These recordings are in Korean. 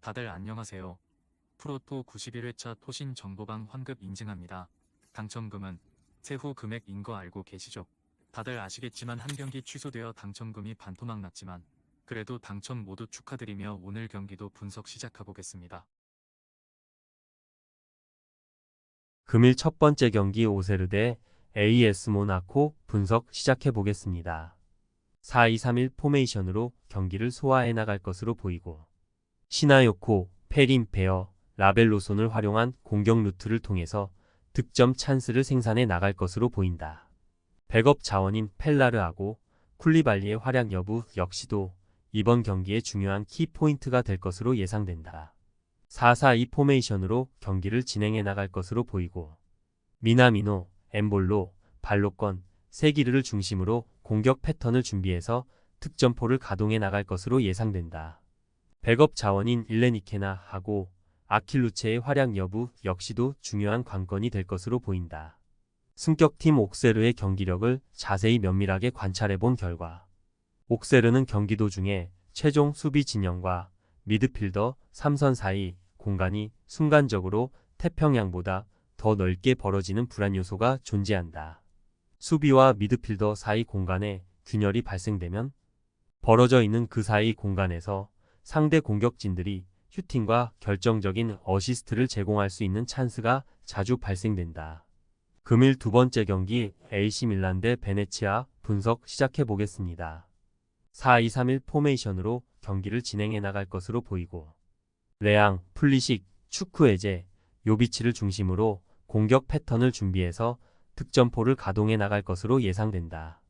다들 안녕하세요. 프로토 91회차 토신 정보방 환급 인증합니다. 당첨금은 세후 금액인 거 알고 계시죠? 다들 아시겠지만 한 경기 취소되어 당첨금이 반토막 났지만 그래도 당첨 모두 축하드리며 오늘 경기도 분석 시작해보겠습니다. 금일 첫 번째 경기 오세르 대 AS 모나코 분석 시작해 보겠습니다. 4-2-3-1 포메이션으로 경기를 소화해 나갈 것으로 보이고 시나요코, 페린, 베어, 라벨로손을 활용한 공격 루트를 통해서 득점 찬스를 생산해 나갈 것으로 보인다. 백업 자원인 펠라르하고 쿨리발리의 활약 여부 역시도 이번 경기의 중요한 키포인트가 될 것으로 예상된다. 4-4-2 포메이션으로 경기를 진행해 나갈 것으로 보이고 미나미노, 엠볼로, 발로건, 세기르를 중심으로 공격 패턴을 준비해서 득점포를 가동해 나갈 것으로 예상된다. 백업 자원인 일레니케나 하고 아킬루체의 활약 여부 역시도 중요한 관건이 될 것으로 보인다. 승격팀 옥세르의 경기력을 자세히 면밀하게 관찰해 본 결과 옥세르는 경기 도중에 최종 수비 진영과 미드필더 3선 사이 공간이 순간적으로 태평양보다 더 넓게 벌어지는 불안 요소가 존재한다. 수비와 미드필더 사이 공간에 균열이 발생되면 벌어져 있는 그 사이 공간에서 상대 공격진들이 슈팅과 결정적인 어시스트를 제공할 수 있는 찬스가 자주 발생된다. 금일 두 번째 경기 AC 밀란 대 베네치아 분석 시작해 보겠습니다. 4-2-3-1 포메이션으로 경기를 진행해 나갈 것으로 보이고 레앙, 플리식, 추쿠에제, 요비치를 중심으로 공격 패턴을 준비해서 득점포를 가동해 나갈 것으로 예상된다.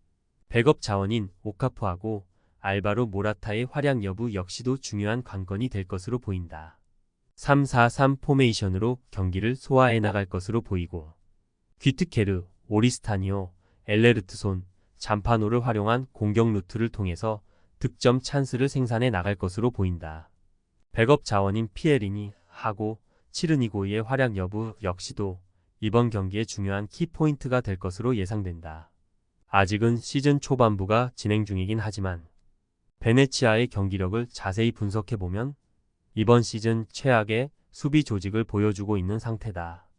백업 자원인 오카프하고 알바로 모라타의 활약 여부 역시도 중요한 관건이 될 것으로 보인다. 3-4-3 포메이션으로 경기를 소화해 나갈 것으로 보이고 귀트케르, 오리스타니오, 엘레르트손, 잠파노를 활용한 공격 루트를 통해서 득점 찬스를 생산해 나갈 것으로 보인다. 백업 자원인 피에리니 하고 치르니고이의 활약 여부 역시도 이번 경기의 중요한 키포인트가 될 것으로 예상된다. 아직은 시즌 초반부가 진행 중이긴 하지만 베네치아의 경기력을 자세히 분석해보면 이번 시즌 최악의 수비 조직을 보여주고 있는 상태다.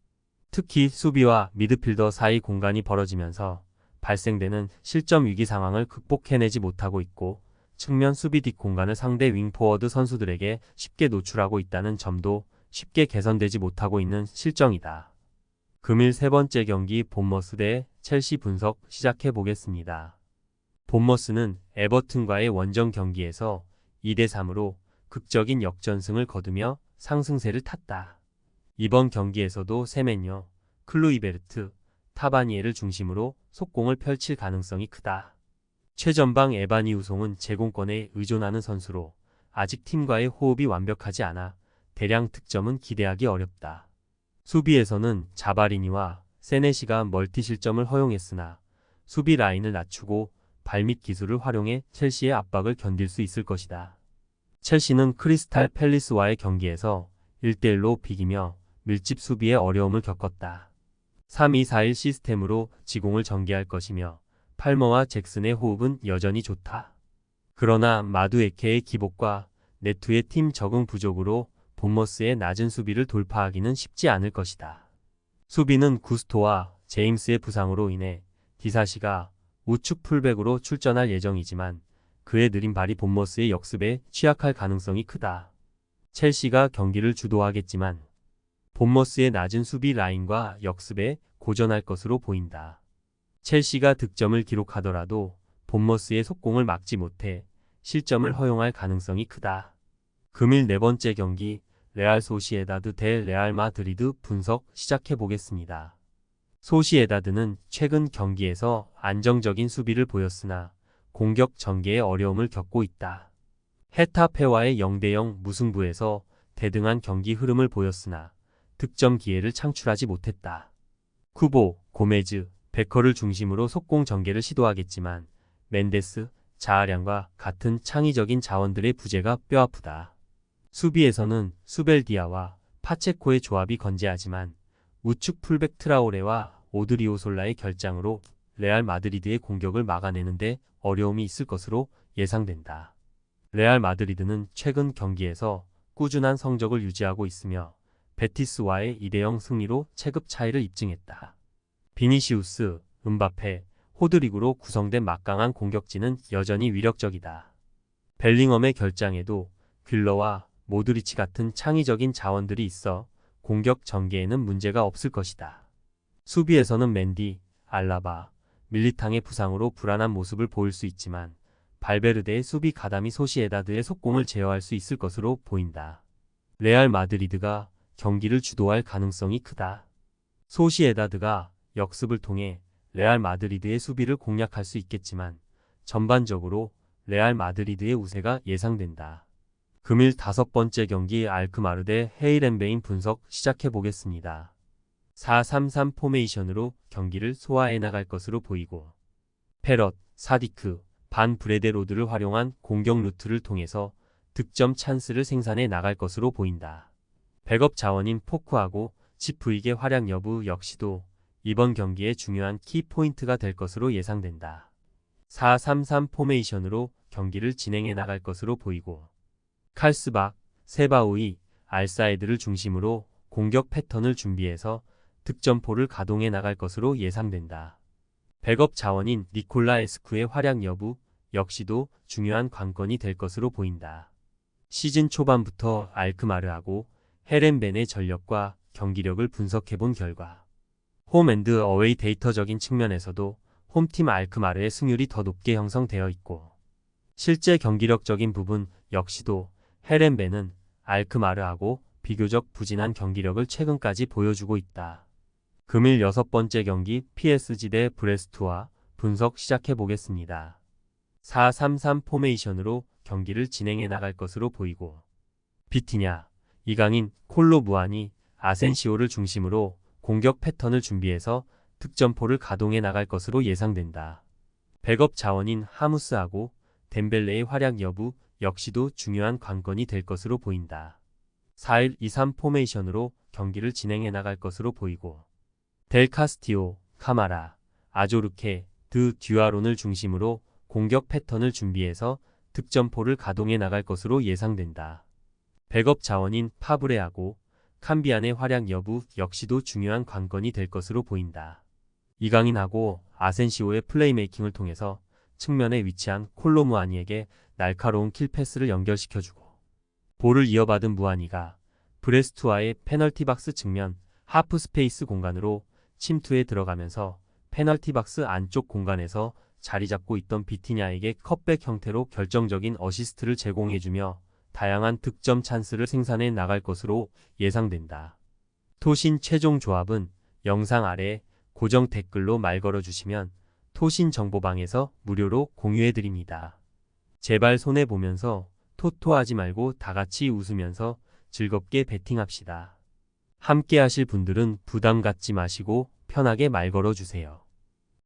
특히 수비와 미드필더 사이 공간이 벌어지면서 발생되는 실점 위기 상황을 극복해내지 못하고 있고 측면 수비 뒷 공간을 상대 윙포워드 선수들에게 쉽게 노출하고 있다는 점도 쉽게 개선되지 못하고 있는 실정이다. 금일 세 번째 경기 본머스 대 첼시 분석 시작해 보겠습니다. 본머스는 에버튼과의 원정 경기에서 2-3으로 극적인 역전승을 거두며 상승세를 탔다. 이번 경기에서도 세멘요, 클루이베르트, 타바니에를 중심으로 속공을 펼칠 가능성이 크다. 최전방 에바니 우송은 제공권에 의존하는 선수로 아직 팀과의 호흡이 완벽하지 않아 대량 득점은 기대하기 어렵다. 수비에서는 자바리니와 세네시가 멀티 실점을 허용했으나 수비 라인을 낮추고 발밑 기술을 활용해 첼시의 압박을 견딜 수 있을 것이다. 첼시는 크리스탈 팰리스와의 경기에서 1-1로 비기며 밀집 수비에 어려움을 겪었다. 3-2-4-1 시스템으로 지공을 전개할 것이며 팔머와 잭슨의 호흡은 여전히 좋다. 그러나 마두에케의 기복과 네투의 팀 적응 부족으로 본머스의 낮은 수비를 돌파하기는 쉽지 않을 것이다. 수비는 구스토와 제임스의 부상으로 인해 디사시가 우측 풀백으로 출전할 예정이지만 그의 느린 발이 본머스의 역습에 취약할 가능성이 크다. 첼시가 경기를 주도하겠지만 본머스의 낮은 수비 라인과 역습에 고전할 것으로 보인다. 첼시가 득점을 기록하더라도 본머스의 속공을 막지 못해 실점을 허용할 가능성이 크다. 금일 네 번째 경기 레알 소시에다드 대 레알 마드리드 분석 시작해 보겠습니다. 소시에다드는 최근 경기에서 안정적인 수비를 보였으나 공격 전개에 어려움을 겪고 있다. 헤타페와의 0-0 무승부에서 대등한 경기 흐름을 보였으나 득점 기회를 창출하지 못했다. 쿠보, 고메즈, 베커를 중심으로 속공 전개를 시도하겠지만 멘데스, 자아량과 같은 창의적인 자원들의 부재가 뼈아프다. 수비에서는 수벨디아와 파체코의 조합이 건재하지만 우측 풀백 트라오레와 오드리오솔라의 결장으로 레알 마드리드의 공격을 막아내는데 어려움이 있을 것으로 예상된다. 레알 마드리드는 최근 경기에서 꾸준한 성적을 유지하고 있으며 베티스와의 2대0 승리로 체급 차이를 입증했다. 비니시우스, 음바페, 호드리구로 구성된 막강한 공격진은 여전히 위력적이다. 벨링엄의 결장에도 ���러와 모드리치 같은 창의적인 자원들이 있어 공격 전개에는 문제가 없을 것이다. 수비에서는 맨디, 알라바, 밀리탕의 부상으로 불안한 모습을 보일 수 있지만 발베르데의 수비 가담이 소시에다드의 속공을 제어할 수 있을 것으로 보인다. 레알 마드리드가 경기를 주도할 가능성이 크다. 소시에다드가 역습을 통해 레알 마드리드의 수비를 공략할 수 있겠지만 전반적으로 레알 마드리드의 우세가 예상된다. 금일 5번째 경기 알크마르 대 헤이렌베인 분석 시작해 보겠습니다. 4-3-3 포메이션으로 경기를 소화해 나갈 것으로 보이고 페럿, 사디크, 반 브레데로드를 활용한 공격 루트를 통해서 득점 찬스를 생산해 나갈 것으로 보인다. 백업 자원인 포크하고 지프익의 활약 여부 역시도 이번 경기의 중요한 키포인트가 될 것으로 예상된다. 4-3-3 포메이션으로 경기를 진행해 나갈 것으로 보이고 칼스박, 세바우이, 알사이드를 중심으로 공격 패턴을 준비해서 득점포를 가동해 나갈 것으로 예상된다. 백업 자원인 니콜라 에스쿠의 활약 여부 역시도 중요한 관건이 될 것으로 보인다. 시즌 초반부터 알크마르하고 헤렌벤의 전력과 경기력을 분석해본 결과 홈앤드 어웨이 데이터적인 측면에서도 홈팀 알크마르의 승률이 더 높게 형성되어 있고 실제 경기력적인 부분 역시도 헤렌벤은 알크마르하고 비교적 부진한 경기력을 최근까지 보여주고 있다. 금일 6번째 경기 PSG 대 브레스트와 분석 시작해 보겠습니다. 4-3-3 포메이션으로 경기를 진행해 나갈 것으로 보이고 비티냐, 이강인, 콜로 무안이 아센시오를 중심으로 공격 패턴을 준비해서 득점포를 가동해 나갈 것으로 예상된다. 백업 자원인 하무스하고 덴벨레의 활약 여부 역시도 중요한 관건이 될 것으로 보인다. 4-1-2-3 포메이션으로 경기를 진행해 나갈 것으로 보이고 델 카스티오, 카마라, 아조르케, 드 듀아론을 중심으로 공격 패턴을 준비해서 득점포를 가동해 나갈 것으로 예상된다. 백업 자원인 파브레하고 캄비안의 활약 여부 역시도 중요한 관건이 될 것으로 보인다. 이강인하고 아센시오의 플레이메이킹을 통해서 측면에 위치한 콜로무아니에게 날카로운 킬패스를 연결시켜주고 볼을 이어받은 무아니가 브레스트와의 페널티박스 측면 하프 스페이스 공간으로 침투해 들어가면서 페널티박스 안쪽 공간에서 자리 잡고 있던 비티냐에게 컵백 형태로 결정적인 어시스트를 제공해주며 다양한 득점 찬스를 생산해 나갈 것으로 예상된다. 토신 최종 조합은 영상 아래 고정 댓글로 말 걸어주시면 토신 정보방에서 무료로 공유해드립니다. 제발 손해보면서 토토하지 말고 다같이 웃으면서 즐겁게 베팅합시다. 함께 하실 분들은 부담 갖지 마시고 편하게 말 걸어주세요.